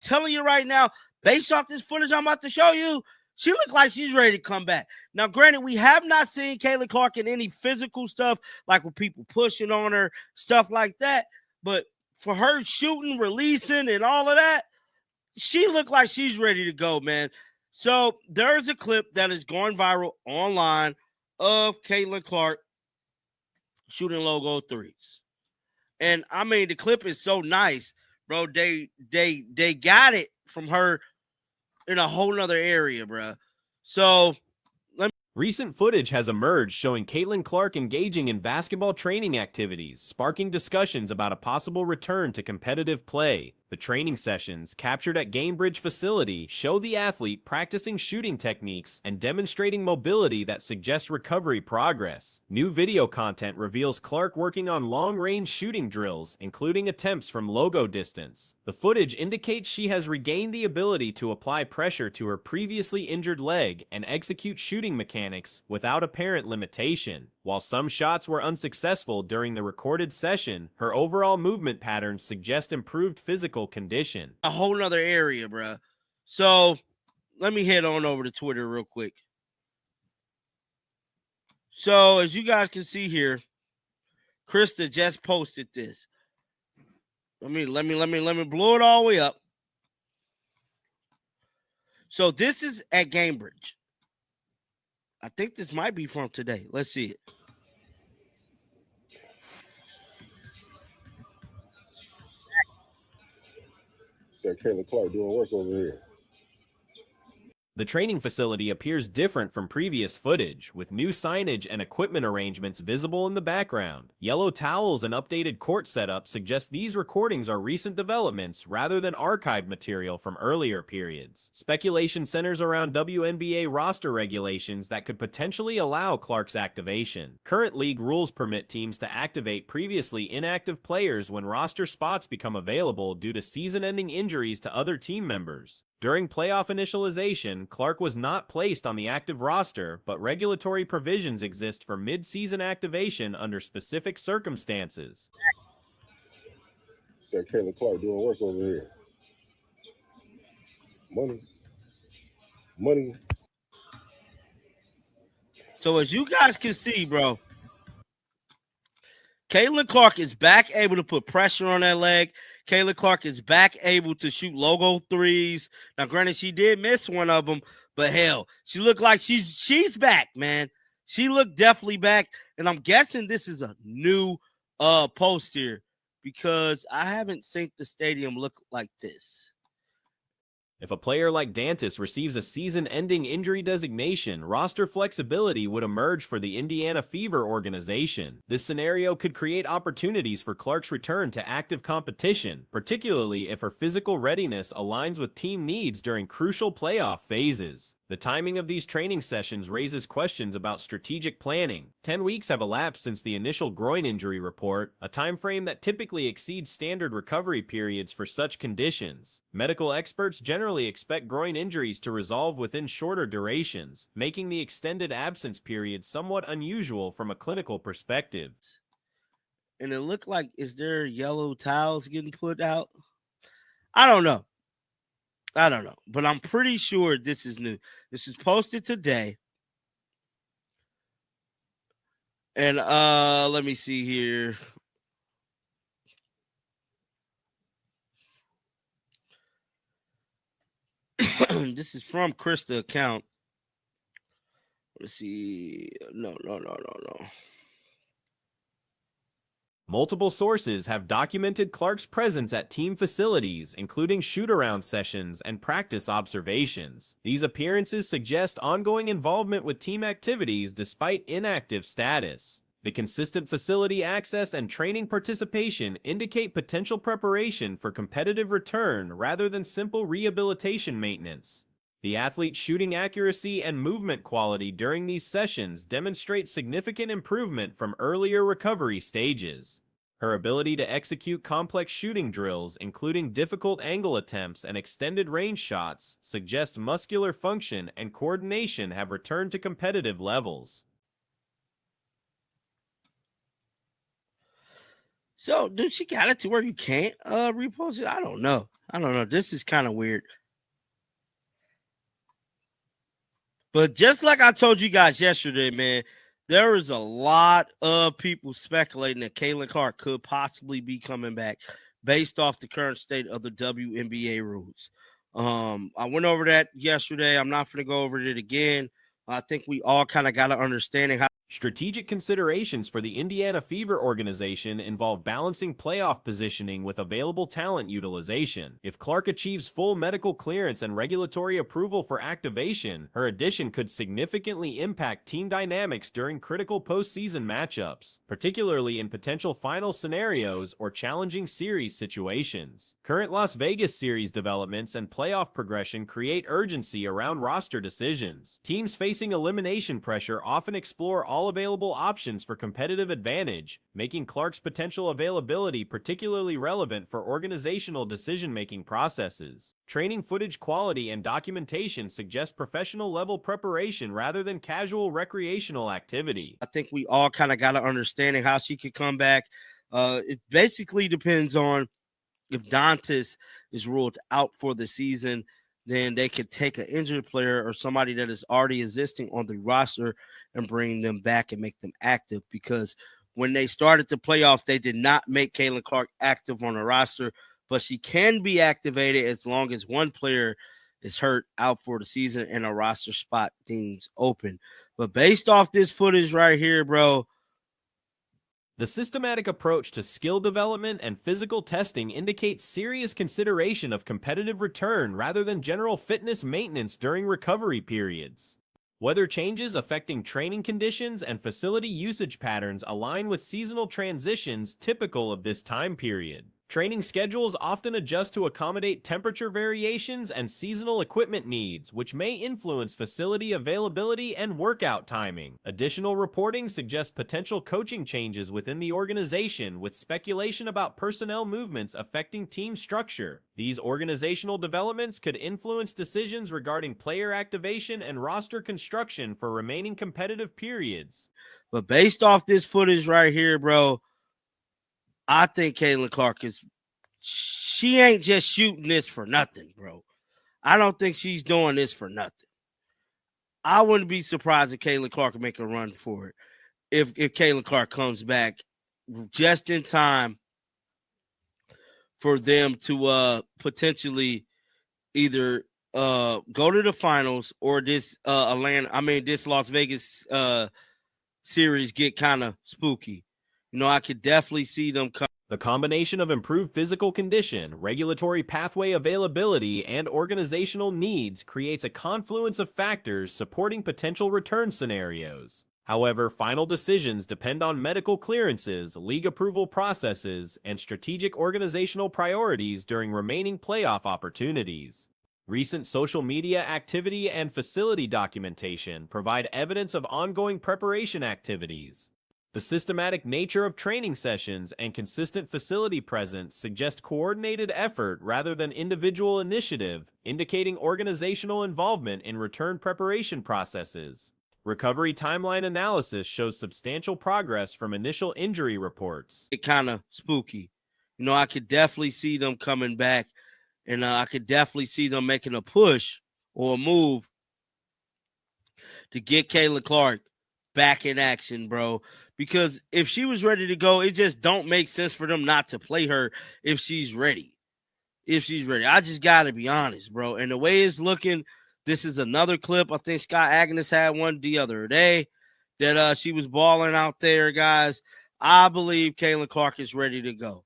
telling you right now, based off this footage I'm about to show you, she looked like she's ready to come back. Now, granted, we have not seen Caitlin Clark in any physical stuff, like with people pushing on her, stuff like that. But for her shooting, releasing, and all of that, she looked like she's ready to go, man. So there's a clip that is going viral online of Caitlin Clark shooting logo threes. And I mean, the clip is so nice, bro. They got it from her in a whole nother area, bro. So recent footage has emerged showing Caitlin Clark engaging in basketball training activities, sparking discussions about a possible return to competitive play. The training sessions, captured at Gamebridge facility, show the athlete practicing shooting techniques and demonstrating mobility that suggests recovery progress. New video content reveals Clark working on long-range shooting drills, including attempts from logo distance. The footage indicates she has regained the ability to apply pressure to her previously injured leg and execute shooting mechanics without apparent limitation. While some shots were unsuccessful during the recorded session, her overall movement patterns suggest improved physical condition. A whole nother area, bro. So let me head on over to Twitter real quick. So as you guys can see here, Krista just posted this. Let me blow it all the way up. So this is at Gamebridge. I think this might be from today. Let's see it. Got Caitlin Clark doing work over here. The training facility appears different from previous footage, with new signage and equipment arrangements visible in the background. Yellow towels and updated court setup suggest these recordings are recent developments rather than archived material from earlier periods. Speculation centers around WNBA roster regulations that could potentially allow Clark's activation. Current league rules permit teams to activate previously inactive players when roster spots become available due to season-ending injuries to other team members. During playoff initialization, Clark was not placed on the active roster, but regulatory provisions exist for mid-season activation under specific circumstances. Got Caitlin Clark doing work over here. Money. So as you guys can see, bro, Caitlin Clark is back able to put pressure on that leg. Caitlin Clark is back able to shoot logo threes. Now, granted, she did miss one of them, but hell, she looked like she's back, man. She looked definitely back, and I'm guessing this is a new post here because I haven't seen the stadium look like this. If a player like Dantas receives a season-ending injury designation, roster flexibility would emerge for the Indiana Fever organization. This scenario could create opportunities for Clark's return to active competition, particularly if her physical readiness aligns with team needs during crucial playoff phases. The timing of these training sessions raises questions about strategic planning. 10 weeks have elapsed since the initial groin injury report, a time frame that typically exceeds standard recovery periods for such conditions. Medical experts generally expect groin injuries to resolve within shorter durations, making the extended absence period somewhat unusual from a clinical perspective. And it looked like, is there yellow towels getting put out? I don't know, but I'm pretty sure this is new. This is posted today. And let me see here. This is from Krista account. Let's see. No. Multiple sources have documented Clark's presence at team facilities, including shoot-around sessions and practice observations. These appearances suggest ongoing involvement with team activities despite inactive status. The consistent facility access and training participation indicate potential preparation for competitive return rather than simple rehabilitation maintenance. The athlete's shooting accuracy and movement quality during these sessions demonstrate significant improvement from earlier recovery stages. Her ability to execute complex shooting drills, including difficult angle attempts and extended range shots, suggest muscular function and coordination have returned to competitive levels. So, dude, she got it to where you can't repost it? I don't know. I don't know. This is kind of weird. But just like I told you guys yesterday, man, there is a lot of people speculating that Caitlin Clark could possibly be coming back based off the current state of the WNBA rules. I went over that yesterday. I'm not going to go over it again. I think we all kind of got an understanding how. Strategic considerations for the Indiana Fever organization involve balancing playoff positioning with available talent utilization. If Clark achieves full medical clearance and regulatory approval for activation, her addition could significantly impact team dynamics during critical postseason matchups, particularly in potential final scenarios or challenging series situations. Current Las Vegas series developments and playoff progression create urgency around roster decisions. Teams facing elimination pressure often explore all available options for competitive advantage, making Clark's potential availability particularly relevant for organizational decision-making processes. Training footage quality and documentation suggest professional-level preparation rather than casual recreational activity. I think we all kind of got an understanding how she could come back. It basically depends on if Dantas is ruled out for the season, then they could take an injured player or somebody that is already existing on the roster and bring them back and make them active. Because when they started the playoff, they did not make Caitlin Clark active on the roster, but she can be activated as long as one player is hurt out for the season and a roster spot deems open. But based off this footage right here, bro, the systematic approach to skill development and physical testing indicates serious consideration of competitive return rather than general fitness maintenance during recovery periods. Weather changes affecting training conditions and facility usage patterns align with seasonal transitions typical of this time period. Training schedules often adjust to accommodate temperature variations and seasonal equipment needs, which may influence facility availability and workout timing. Additional reporting suggests potential coaching changes within the organization, with speculation about personnel movements affecting team structure. These organizational developments could influence decisions regarding player activation and roster construction for remaining competitive periods. But based off this footage right here, bro, I think Caitlin Clark she ain't just shooting this for nothing, bro. I don't think she's doing this for nothing. I wouldn't be surprised if Caitlin Clark would make a run for it. If Caitlin Clark comes back just in time for them to potentially either go to the finals or this this Las Vegas series get kind of spooky. I could definitely see them come. The combination of improved physical condition, regulatory pathway availability, and organizational needs creates a confluence of factors supporting potential return scenarios. However, final decisions depend on medical clearances, league approval processes, and strategic organizational priorities during remaining playoff opportunities. Recent social media activity and facility documentation provide evidence of ongoing preparation activities. The systematic nature of training sessions and consistent facility presence suggest coordinated effort rather than individual initiative, indicating organizational involvement in return preparation processes. Recovery timeline analysis shows substantial progress from initial injury reports. It kind of spooky. I could definitely see them coming back, and I could definitely see them making a push or a move to get Caitlin Clark back in action, bro. Because if she was ready to go, it just don't make sense for them not to play her if she's ready. I just got to be honest, bro. And the way it's looking, this is another clip. I think Scott Agnes had one the other day that she was balling out there, guys. I believe Caitlin Clark is ready to go.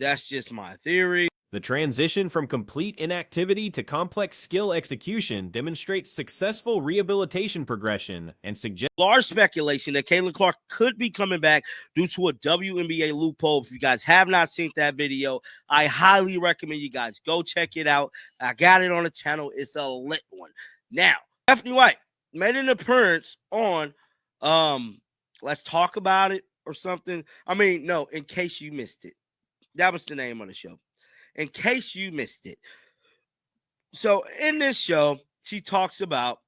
That's just my theory. The transition from complete inactivity to complex skill execution demonstrates successful rehabilitation progression and suggests large speculation that Caitlin Clark could be coming back due to a WNBA loophole. If you guys have not seen that video, I highly recommend you guys go check it out. I got it on the channel. It's a lit one. Now, Stephanie White made an appearance on Let's Talk About It or something. No, in case you missed it. That was the name of the show. In case you missed it. So in this show, she talks about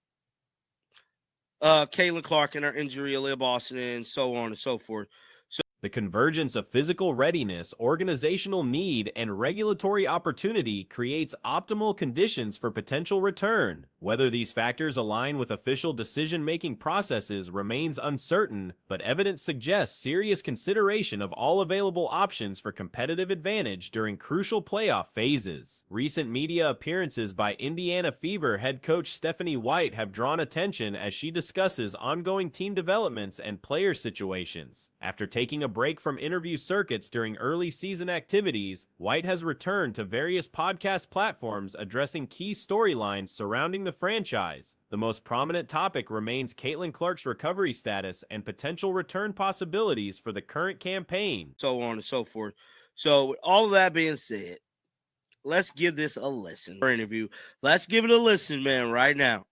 Caitlin Clark and her injury, Aaliyah Boston, and so on and so forth. So The convergence of physical readiness, organizational need, and regulatory opportunity creates optimal conditions for potential return. Whether these factors align with official decision-making processes remains uncertain, but evidence suggests serious consideration of all available options for competitive advantage during crucial playoff phases. Recent media appearances by Indiana Fever head coach Stephanie White have drawn attention as she discusses ongoing team developments and player situations. After taking a break from interview circuits during early season activities, White has returned to various podcast platforms addressing key storylines surrounding the franchise. The most prominent topic remains Caitlin Clark's recovery status and potential return possibilities for the current campaign. So on and so forth. So with all of that being said, let's give this a listen. Our interview. Let's give it a listen, man, right now.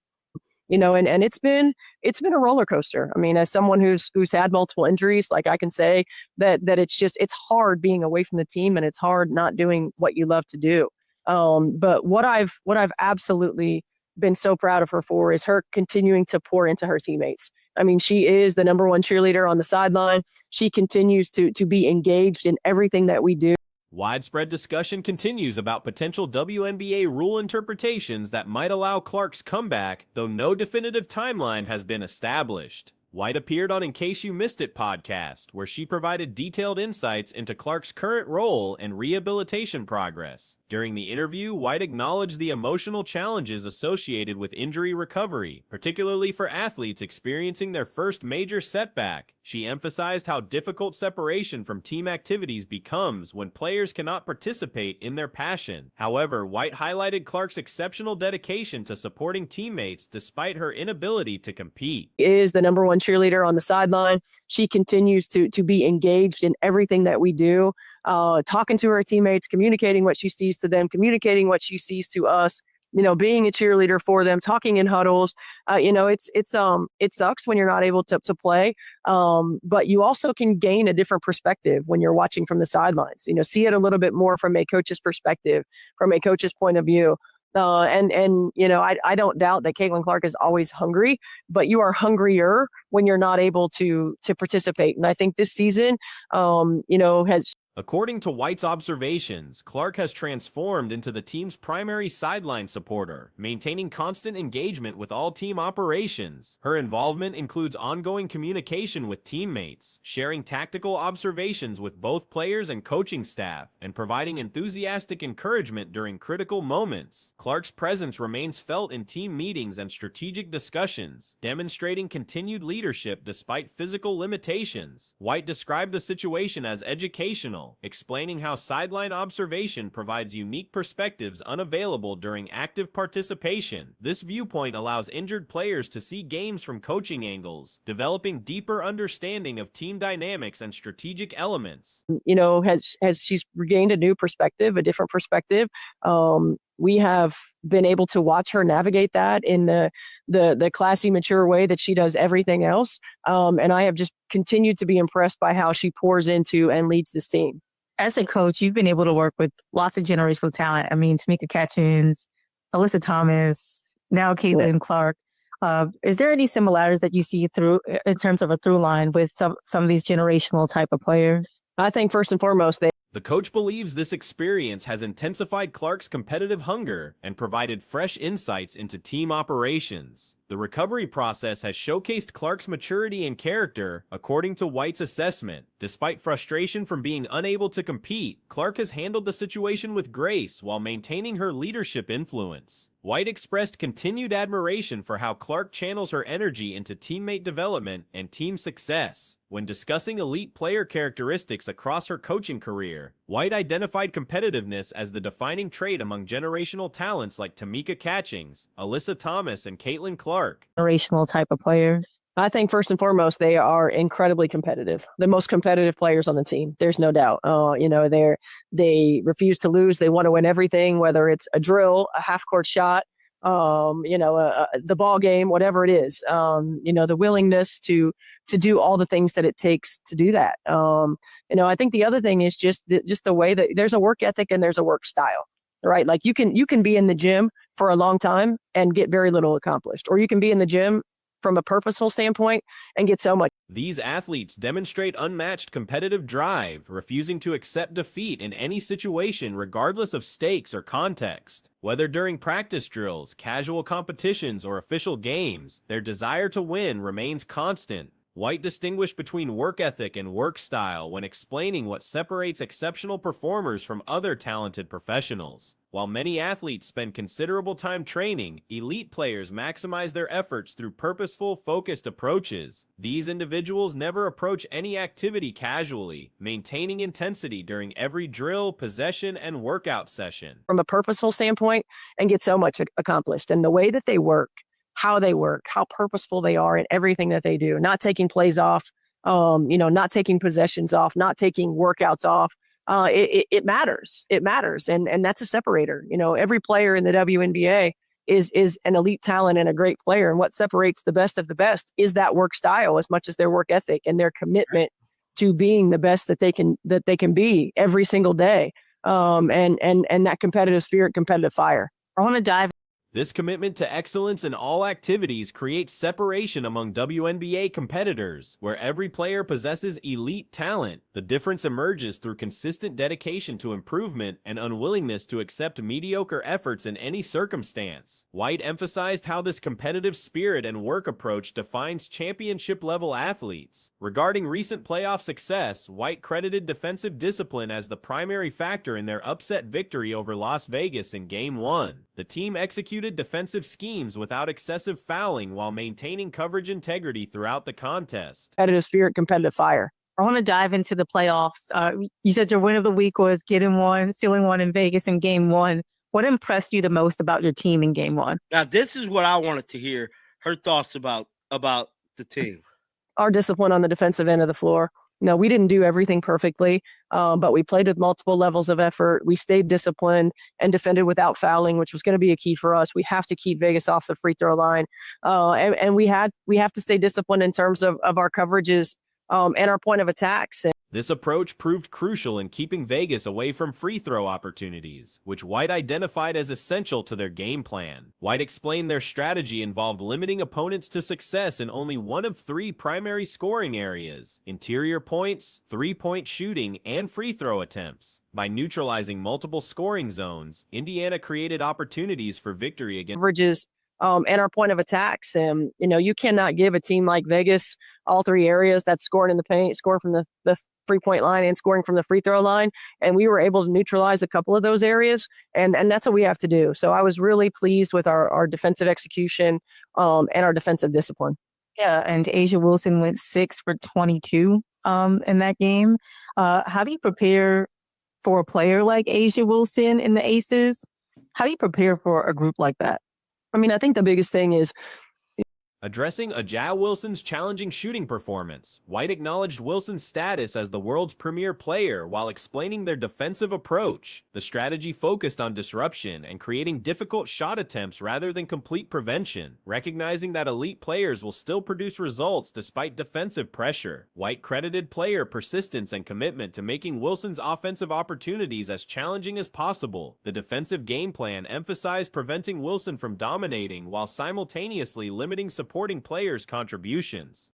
And it's been a roller coaster. I mean, as someone who's had multiple injuries, like I can say that it's hard being away from the team, and it's hard not doing what you love to do. But what I've absolutely been so proud of her for is her continuing to pour into her teammates. I mean, she is the number one cheerleader on the sideline. She continues to be engaged in everything that we do. Widespread discussion continues about potential WNBA rule interpretations that might allow Clark's comeback, though no definitive timeline has been established. White appeared on In Case You Missed It podcast, where she provided detailed insights into Clark's current role and rehabilitation progress. During the interview, White acknowledged the emotional challenges associated with injury recovery, particularly for athletes experiencing their first major setback. She emphasized how difficult separation from team activities becomes when players cannot participate in their passion. However, White highlighted Clark's exceptional dedication to supporting teammates despite her inability to compete. Is the number one cheerleader on the sideline. She continues to be engaged in everything that we do, talking to her teammates, communicating what she sees to them, communicating what she sees to us, being a cheerleader for them, talking in huddles. It sucks when you're not able to play, but you also can gain a different perspective when you're watching from the sidelines. See it a little bit more from a coach's perspective, from a coach's point of view. I don't doubt that Caitlin Clark is always hungry, but you are hungrier when you're not able to participate. And I think this season, has. According to White's observations, Clark has transformed into the team's primary sideline supporter, maintaining constant engagement with all team operations. Her involvement includes ongoing communication with teammates, sharing tactical observations with both players and coaching staff, and providing enthusiastic encouragement during critical moments. Clark's presence remains felt in team meetings and strategic discussions, demonstrating continued leadership despite physical limitations. White described the situation as educational, explaining how sideline observation provides unique perspectives unavailable during active participation. This viewpoint allows injured players to see games from coaching angles, developing deeper understanding of team dynamics and strategic elements. Has she's regained a new perspective, a different perspective. We have been able to watch her navigate that in the classy, mature way that she does everything else. And I have just continued to be impressed by how she pours into and leads this team. As a coach, you've been able to work with lots of generational talent. I mean, Tamika Catchings, Alyssa Thomas, now Caitlin Clark. Is there any similarities that you see through in terms of a through line with some of these generational type of players? I think first and foremost, the coach believes this experience has intensified Clark's competitive hunger and provided fresh insights into team operations. The recovery process has showcased Clark's maturity and character, according to White's assessment. Despite frustration from being unable to compete, Clark has handled the situation with grace while maintaining her leadership influence. White expressed continued admiration for how Clark channels her energy into teammate development and team success. When discussing elite player characteristics across her coaching career, White identified competitiveness as the defining trait among generational talents like Tamika Catchings, Alyssa Thomas, and Caitlin Clark. Generational type of players. I think first and foremost, they are incredibly competitive. The most competitive players on the team. There's no doubt. They refuse to lose. They want to win everything, whether it's a drill, a half-court shot, the ball game, whatever it is. The willingness to do all the things that it takes to do that. I think the other thing is just the way that there's a work ethic and there's a work style, right? Like you can be in the gym for a long time and get very little accomplished, or you can be in the gym from a purposeful standpoint and get so much. These athletes demonstrate unmatched competitive drive, refusing to accept defeat in any situation regardless of stakes or context. Whether during practice drills, casual competitions, or official games, their desire to win remains constant. White distinguished between work ethic and work style when explaining what separates exceptional performers from other talented professionals. While many athletes spend considerable time training, elite players maximize their efforts through purposeful, focused approaches. These individuals never approach any activity casually, maintaining intensity during every drill, possession, and workout session. From a purposeful standpoint and get so much accomplished. And the way that they work, how they work, how purposeful they are in everything that they do, not taking plays off, not taking possessions off, not taking workouts off. It matters. It matters. And that's a separator. Every player in the WNBA is an elite talent and a great player. And what separates the best of the best is that work style as much as their work ethic and their commitment to being the best that they can be every single day. And that competitive spirit, competitive fire. I want to dive. This commitment to excellence in all activities creates separation among WNBA competitors, where every player possesses elite talent. The difference emerges through consistent dedication to improvement and unwillingness to accept mediocre efforts in any circumstance. White emphasized how this competitive spirit and work approach defines championship-level athletes. Regarding recent playoff success, White credited defensive discipline as the primary factor in their upset victory over Las Vegas in Game 1. The team executed defensive schemes without excessive fouling while maintaining coverage integrity throughout the contest. Competitive spirit, competitive fire. I want to dive into the playoffs. You said your win of the week was stealing one in Vegas in Game 1. What impressed you the most about your team in Game 1? Now, this is what I wanted to hear her thoughts about the team. Our discipline on the defensive end of the floor. We didn't do everything perfectly, but we played with multiple levels of effort. We stayed disciplined and defended without fouling, which was going to be a key for us. We have to keep Vegas off the free throw line. And we have to stay disciplined in terms of our coverages and our point of attacks. This approach proved crucial in keeping Vegas away from free throw opportunities, which White identified as essential to their game plan. White explained their strategy involved limiting opponents to success in only one of 3 primary scoring areas: interior points, three-point shooting, and free throw attempts. By neutralizing multiple scoring zones, Indiana created opportunities for victory against coverages and our point of attacks. And, you cannot give a team like Vegas all 3 areas: that's scoring in the paint, scoring from the three-point line, and scoring from the free throw line. And we were able to neutralize a couple of those areas. And that's what we have to do. So I was really pleased with our defensive execution and our defensive discipline. Yeah, and A'ja Wilson went 6 for 22 in that game. How do you prepare for a player like A'ja Wilson in the Aces? How do you prepare for a group like that? I think the biggest thing is addressing A'ja Wilson's challenging shooting performance. White acknowledged Wilson's status as the world's premier player while explaining their defensive approach. The strategy focused on disruption and creating difficult shot attempts rather than complete prevention, recognizing that elite players will still produce results despite defensive pressure. White credited player persistence and commitment to making Wilson's offensive opportunities as challenging as possible. The defensive game plan emphasized preventing Wilson from dominating while simultaneously limiting supporting players' contributions.